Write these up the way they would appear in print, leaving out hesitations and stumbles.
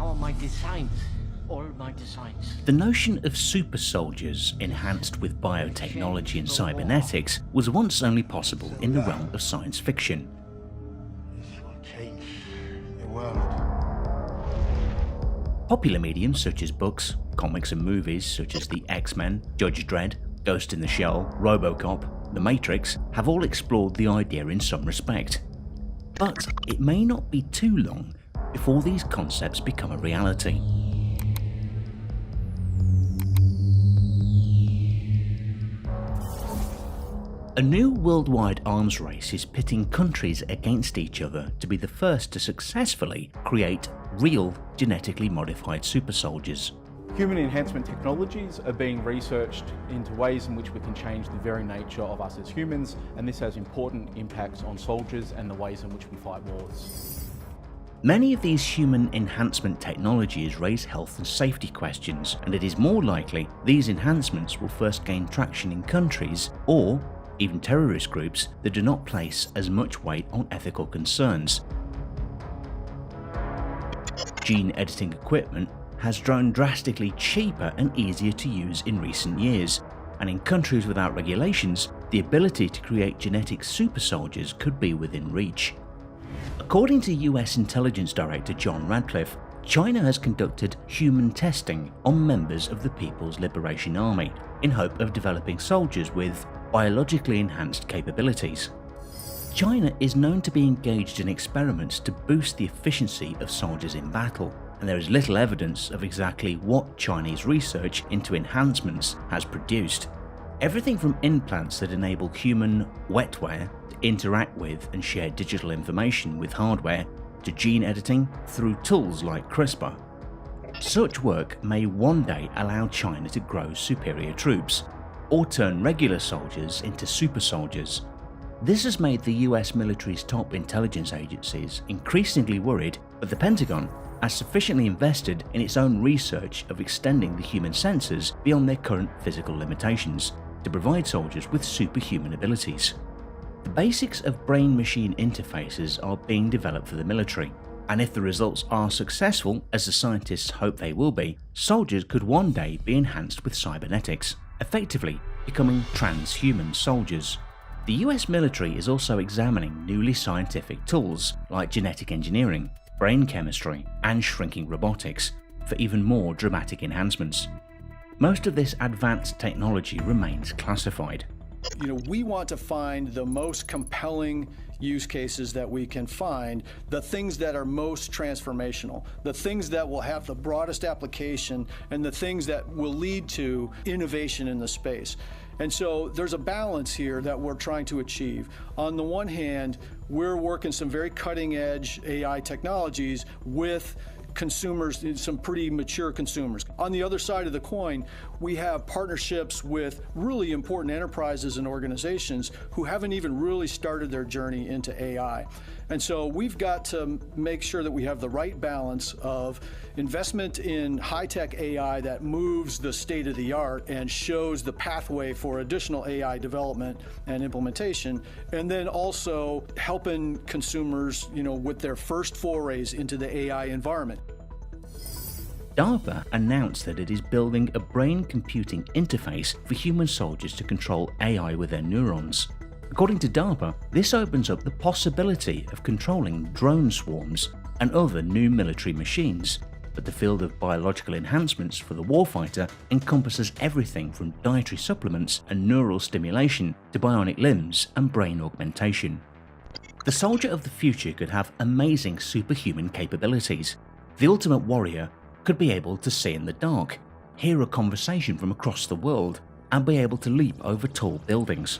All my designs. The notion of super soldiers enhanced with biotechnology and cybernetics was once only possible in the realm of science fiction. This will change the world. Popular mediums such as books, comics and movies such as the X-Men, Judge Dredd, Ghost in the Shell, RoboCop, The Matrix have all explored the idea in some respect. But it may not be too long before these concepts become a reality. A new worldwide arms race is pitting countries against each other to be the first to successfully create real genetically modified super soldiers. Human enhancement technologies are being researched into ways in which we can change the very nature of us as humans, and this has important impacts on soldiers and the ways in which we fight wars. Many of these human enhancement technologies raise health and safety questions, and it is more likely these enhancements will first gain traction in countries or even terrorist groups that do not place as much weight on ethical concerns. Gene editing equipment has grown drastically cheaper and easier to use in recent years, and in countries without regulations, the ability to create genetic super soldiers could be within reach. According to US Intelligence Director John Radcliffe, China has conducted human testing on members of the People's Liberation Army in hope of developing soldiers with biologically enhanced capabilities. China is known to be engaged in experiments to boost the efficiency of soldiers in battle, and there is little evidence of exactly what Chinese research into enhancements has produced. Everything from implants that enable human wetware to interact with and share digital information with hardware, to gene editing through tools like CRISPR. Such work may one day allow China to grow superior troops, or turn regular soldiers into super soldiers. This has made the US military's top intelligence agencies increasingly worried that the Pentagon has sufficiently invested in its own research of extending the human senses beyond their current physical limitations to provide soldiers with superhuman abilities. The basics of brain-machine interfaces are being developed for the military, and if the results are successful, as the scientists hope they will be, soldiers could one day be enhanced with cybernetics, effectively becoming transhuman soldiers. The US military is also examining newly scientific tools like genetic engineering, brain chemistry, and shrinking robotics for even more dramatic enhancements. Most of this advanced technology remains classified. We want to find the most compelling use cases that we can find, the things that are most transformational, the things that will have the broadest application, and the things that will lead to innovation in the space. And so there's a balance here that we're trying to achieve. On the one hand, we're working some very cutting edge AI technologies with consumers, some pretty mature consumers. On the other side of the coin, we have partnerships with really important enterprises and organizations who haven't even really started their journey into AI. And so we've got to make sure that we have the right balance of investment in high-tech AI that moves the state of the art and shows the pathway for additional AI development and implementation, and then also helping consumers, with their first forays into the AI environment. DARPA announced that it is building a brain computing interface for human soldiers to control AI with their neurons. According to DARPA, this opens up the possibility of controlling drone swarms and other new military machines, but the field of biological enhancements for the warfighter encompasses everything from dietary supplements and neural stimulation to bionic limbs and brain augmentation. The soldier of the future could have amazing superhuman capabilities. The ultimate warrior could be able to see in the dark, hear a conversation from across the world, and be able to leap over tall buildings.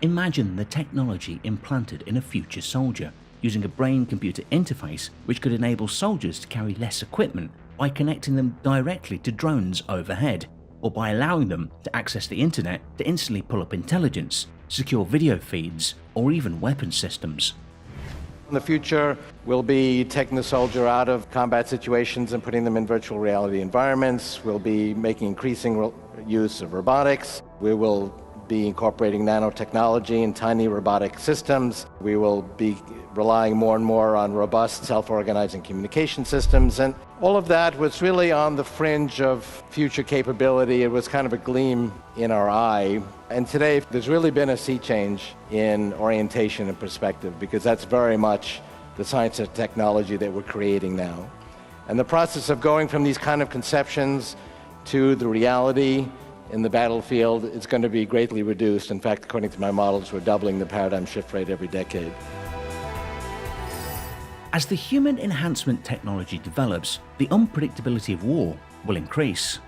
Imagine the technology implanted in a future soldier, using a brain-computer interface which could enable soldiers to carry less equipment by connecting them directly to drones overhead, or by allowing them to access the internet to instantly pull up intelligence, secure video feeds, or even weapon systems. In the future, we'll be taking the soldier out of combat situations and putting them in virtual reality environments. We'll be making increasing use of robotics. We will be incorporating nanotechnology and tiny robotic systems. We will be relying more and more on robust self-organizing communication systems, and all of that was really on the fringe of future capability. It was kind of a gleam in our eye. And today there's really been a sea change in orientation and perspective, because that's very much the science and technology that we're creating now. And the process of going from these kind of conceptions to the reality in the battlefield is going to be greatly reduced. In fact, according to my models, we're doubling the paradigm shift rate every decade. As the human enhancement technology develops, the unpredictability of war will increase.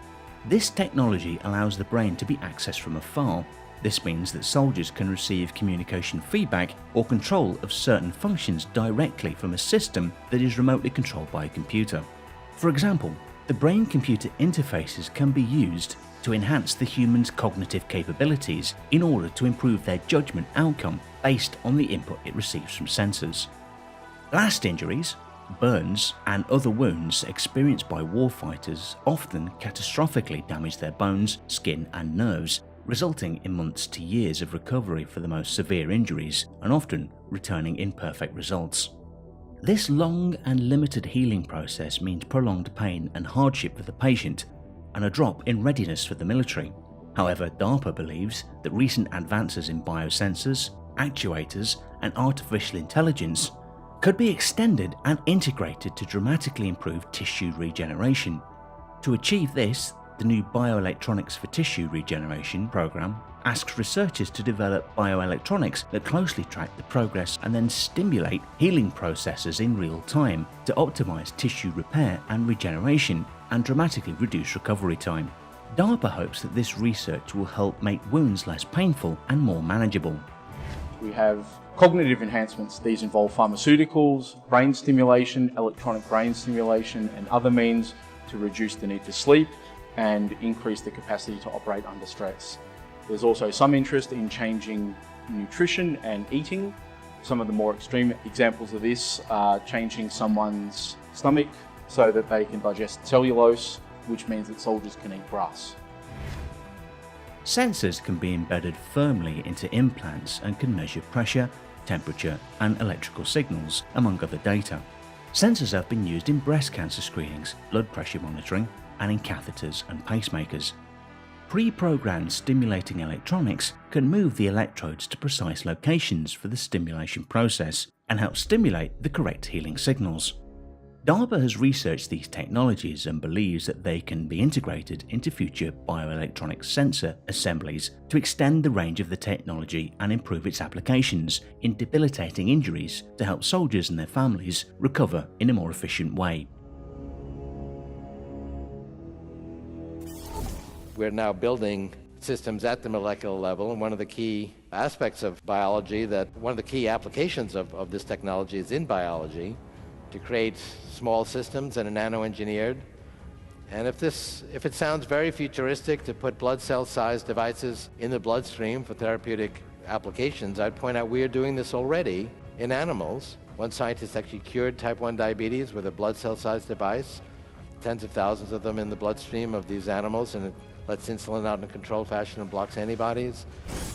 This technology allows the brain to be accessed from afar. This means that soldiers can receive communication feedback or control of certain functions directly from a system that is remotely controlled by a computer. For example, the brain-computer interfaces can be used to enhance the human's cognitive capabilities in order to improve their judgment outcome based on the input it receives from sensors. Blast injuries, burns, and other wounds experienced by warfighters often catastrophically damage their bones, skin, and nerves, resulting in months to years of recovery for the most severe injuries and often returning imperfect results. This long and limited healing process means prolonged pain and hardship for the patient and a drop in readiness for the military. However, DARPA believes that recent advances in biosensors, actuators, and artificial intelligence could be extended and integrated to dramatically improve tissue regeneration. To achieve this, the new Bioelectronics for Tissue Regeneration program asks researchers to develop bioelectronics that closely track the progress and then stimulate healing processes in real time to optimize tissue repair and regeneration and dramatically reduce recovery time. DARPA hopes that this research will help make wounds less painful and more manageable. We have cognitive enhancements. These involve pharmaceuticals, brain stimulation, electronic brain stimulation, and other means to reduce the need to sleep and increase the capacity to operate under stress. There's also some interest in changing nutrition and eating. Some of the more extreme examples of this are changing someone's stomach so that they can digest cellulose, which means that soldiers can eat grass. Sensors can be embedded firmly into implants and can measure pressure, temperature, and electrical signals, among other data. Sensors have been used in breast cancer screenings, blood pressure monitoring, and in catheters and pacemakers. Pre-programmed stimulating electronics can move the electrodes to precise locations for the stimulation process and help stimulate the correct healing signals. DARPA has researched these technologies and believes that they can be integrated into future bioelectronic sensor assemblies to extend the range of the technology and improve its applications in debilitating injuries to help soldiers and their families recover in a more efficient way. We're now building systems at the molecular level, and one of the key aspects of biology, that one of the key applications of this technology is in biology, to create small systems that are nano-engineered. And if it sounds very futuristic to put blood cell-sized devices in the bloodstream for therapeutic applications, I'd point out we are doing this already in animals. One scientist actually cured type 1 diabetes with a blood cell-sized device, tens of thousands of them in the bloodstream of these animals, and it lets insulin out in a controlled fashion and blocks antibodies.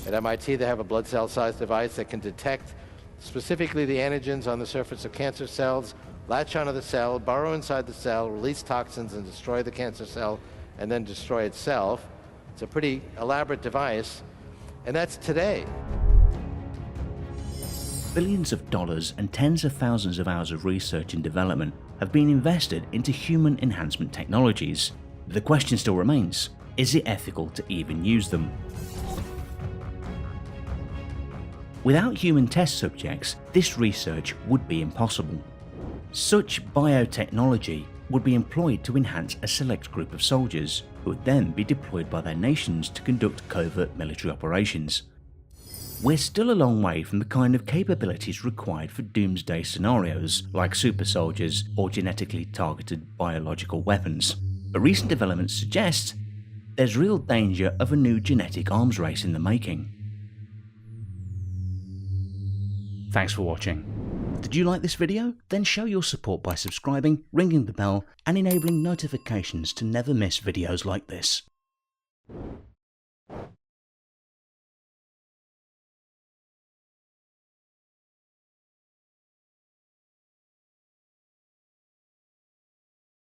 At MIT, they have a blood cell-sized device that can detect specifically the antigens on the surface of cancer cells, latch onto the cell, burrow inside the cell, release toxins and destroy the cancer cell, and then destroy itself. It's a pretty elaborate device, and that's today. Billions of dollars and tens of thousands of hours of research and development have been invested into human enhancement technologies. The question still remains, is it ethical to even use them? Without human test subjects, this research would be impossible. Such biotechnology would be employed to enhance a select group of soldiers, who would then be deployed by their nations to conduct covert military operations. We're still a long way from the kind of capabilities required for doomsday scenarios like Supersoldiers or genetically targeted biological weapons, but recent developments suggest there's real danger of a new genetic arms race in the making. Thanks for watching. Did you like this video? Then show your support by subscribing, ringing the bell, and enabling notifications to never miss videos like this.